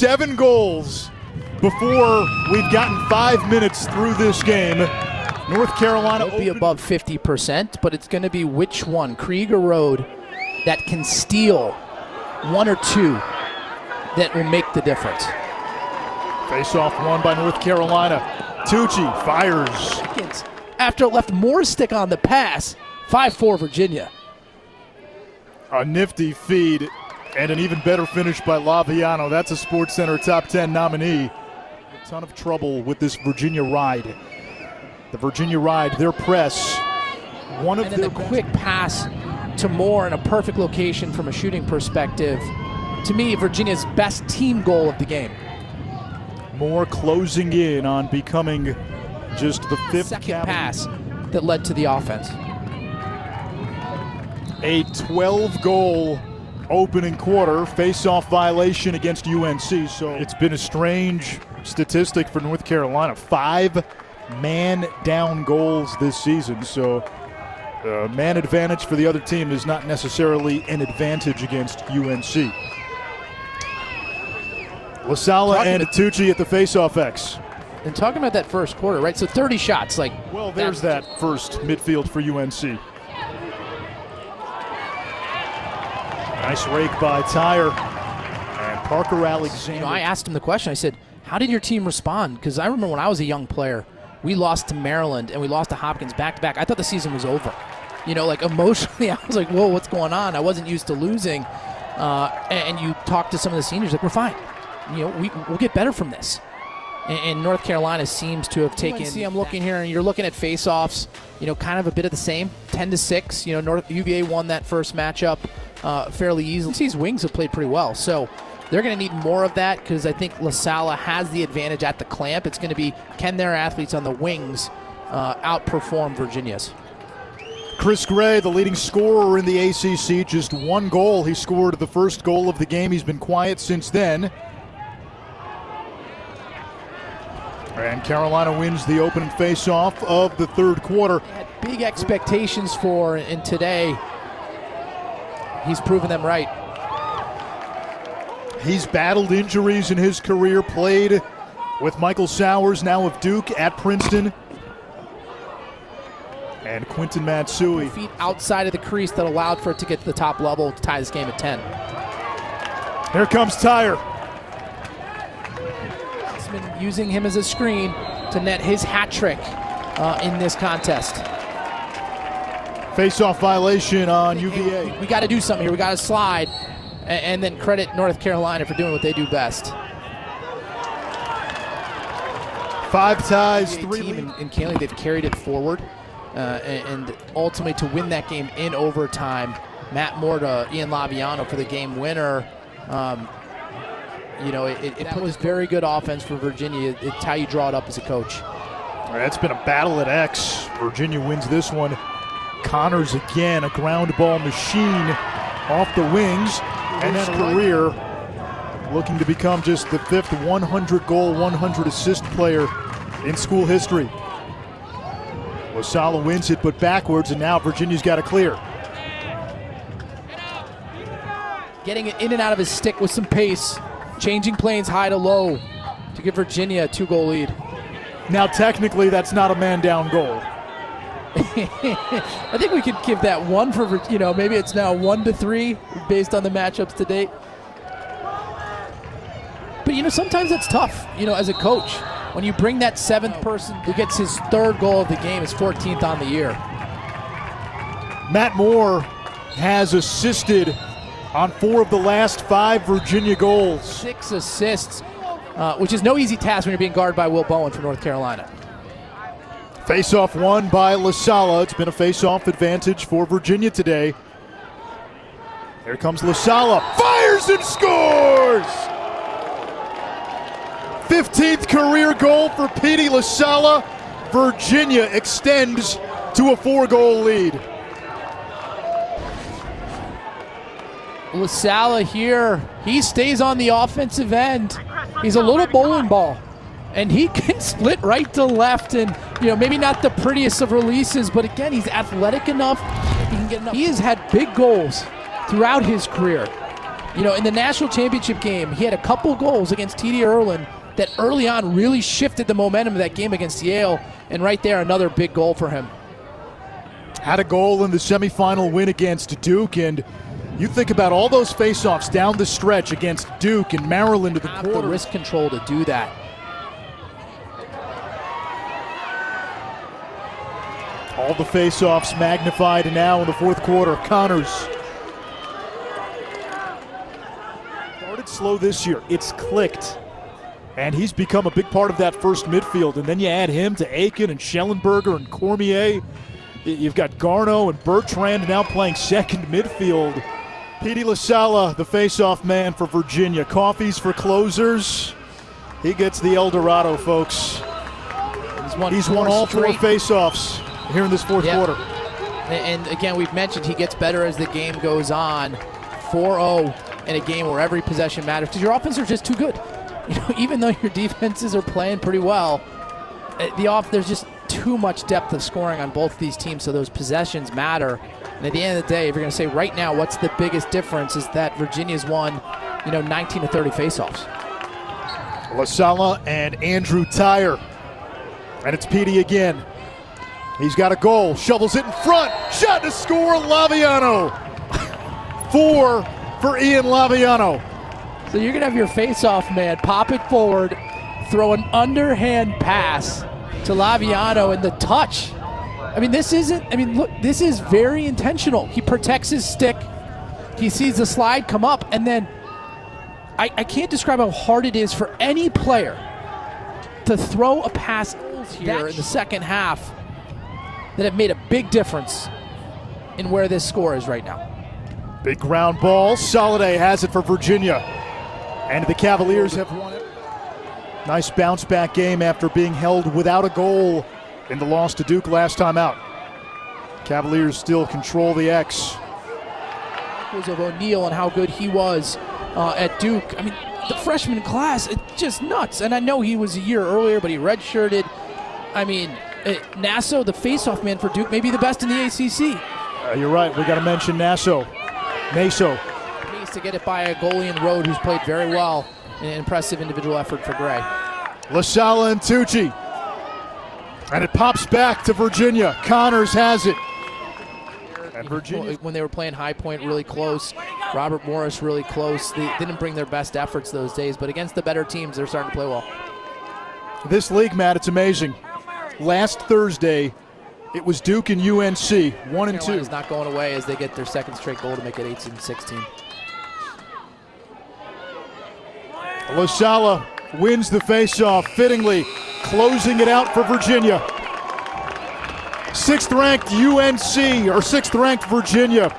7 goals before we've gotten 5 minutes through this game. North Carolina will be above 50%, but it's going to be which one, Krieg or Rode, that can steal one or two that will make the difference. Face-off won by North Carolina. Tucci fires. After it left more stick on the pass, 5-4 Virginia. A nifty feed and an even better finish by Laviano. That's a SportsCenter Top 10 nominee. A ton of trouble with this Virginia ride. The Virginia ride, their press. One of their quick pass to Moore in a perfect location from a shooting perspective. To me, Virginia's best team goal of the game. Moore closing in on becoming just the 5th second pass that led to the offense. A 12-goal opening quarter face-off violation against UNC. So it's been a strange statistic for North Carolina. 5 man-down goals this season. So man advantage for the other team is not necessarily an advantage against UNC. Lasalla and Tucci at the face-off X. And talking about that first quarter, right? So 30 shots, like. Well, there's that first midfield for UNC. Nice rake by Tyre. And Parker Alexander. You know, I asked him the question. I said, how did your team respond? Because I remember when I was a young player, we lost to Maryland and we lost to Hopkins back-to-back. I thought the season was over. You know, like emotionally, I was like, whoa, what's going on? I wasn't used to losing. And you talk to some of the seniors, like, we're fine. You know, we'll get better from this. And North Carolina seems to have taken. See, I'm looking here, and you're looking at face-offs. You know, kind of a bit of the same, 10-6. You know, UVA won that first matchup fairly easily. These wings have played pretty well, so they're going to need more of that because I think Lasalla has the advantage at the clamp. It's going to be, can their athletes on the wings outperform Virginia's? Chris Gray, the leading scorer in the ACC, just 1 goal. He scored the first goal of the game. He's been quiet since then. And Carolina wins the opening face-off of the third quarter. Had big expectations for, and today he's proven them right. He's battled injuries in his career, played with Michael Sowers, now of Duke, at Princeton. And Quinton Matsui. Feet outside of the crease that allowed for it to get to the top level to tie this game at 10. Here comes Tyre. Using him as a screen to net his hat trick in this contest. Face-off violation on UVA. We got to do something here. We got to slide and then credit North Carolina for doing what they do best. 5 ties, 3 team in Kaylee, they've carried it forward and ultimately to win that game in overtime. Matt Moore to Ian Laviano for the game winner. You know, it was very good offense for Virginia. It's how you draw it up as a coach. All right, it's been a battle at X. Virginia wins this one. Connors again, a ground ball machine off the wings. And his career looking to become just the 5th 100-goal, 100-assist player in school history. Lasalla wins it, but backwards, and now Virginia's got to clear. Getting it in and out of his stick with some pace. Changing planes high to low to give Virginia a 2-goal lead. Now, technically, that's not a man-down goal. I think we could give that 1 for, you know, maybe it's now 1-3 based on the matchups to date. But, you know, sometimes that's tough, you know, as a coach. When you bring that 7th person who gets his 3rd goal of the game, his 14th on the year. Matt Moore has assisted on 4 of the last 5 Virginia goals. 6 assists, which is no easy task when you're being guarded by Will Bowen from North Carolina. Face-off won by Lasalla. It's been a face-off advantage for Virginia today. Here comes Lasalla. Fires and scores! 15th career goal for Petey Lasalla. Virginia extends to a 4-goal lead. Lasalla here, he stays on the offensive end. He's a little bowling ball, and he can split right to left, and you know, maybe not the prettiest of releases, but again, he's athletic enough. He can get enough. He has had big goals throughout his career. You know, in the national championship game, he had a couple goals against TD Erlin that early on really shifted the momentum of that game against Yale, and right there, another big goal for him. Had a goal in the semifinal win against Duke, and you think about all those faceoffs down the stretch against Duke and Maryland to the quarter. The wrist control to do that. All the faceoffs magnified, and now in the fourth quarter, Connors. Started slow this year. It's clicked. And he's become a big part of that first midfield. And then you add him to Aiken and Schellenberger and Cormier. You've got Garneau and Bertrand now playing second midfield. Petey Lasalla, the face-off man for Virginia. Coffees for closers. He gets the El Dorado, folks. He's won all four face-offs here in this fourth quarter. And again, we've mentioned he gets better as the game goes on. 4-0 in a game where every possession matters because your offense are just too good. You know, even though your defenses are playing pretty well, there's just too much depth of scoring on both these teams, so those possessions matter. And at the end of the day, if you're going to say right now what's the biggest difference, is that Virginia's won, 19 to 30 faceoffs. Lasalla and Andrew Tyre. And it's Petey again. He's got a goal, shovels it in front, shot to score, Laviano. 4 for Ian Laviano. So you're going to have your face-off man pop it forward, throw an underhand pass to Laviano, and the touch. This is very intentional. He protects his stick. He sees the slide come up, and then I can't describe how hard it is for any player to throw a pass here in the second half that have made a big difference in where this score is right now. Big ground ball. Soliday has it for Virginia. And the Cavaliers have won it. Nice bounce back game after being held without a goal in the loss to Duke last time out. Cavaliers still control the X. Of O'Neal and how good he was at Duke. The freshman class, it's just nuts. And I know he was a year earlier, but he redshirted. Nasso, the face-off man for Duke, may be the best in the ACC. You're right. We got to mention Nasso. Needs to get it by a goalie in Road who's played very well. An impressive individual effort for Gray. Lasalla and Tucci. And it pops back to Virginia. Connors has it. And Virginia, when they were playing High Point really close, Robert Morris really close. They didn't bring their best efforts those days, but against the better teams, they're starting to play well. This league, Matt, it's amazing. Last Thursday, it was Duke and UNC, 1-2. Carolina's not going away as they get their second straight goal to make it 18-16. Lasalla wins the faceoff, fittingly closing it out for Virginia. 6th-ranked UNC, or 6th-ranked Virginia,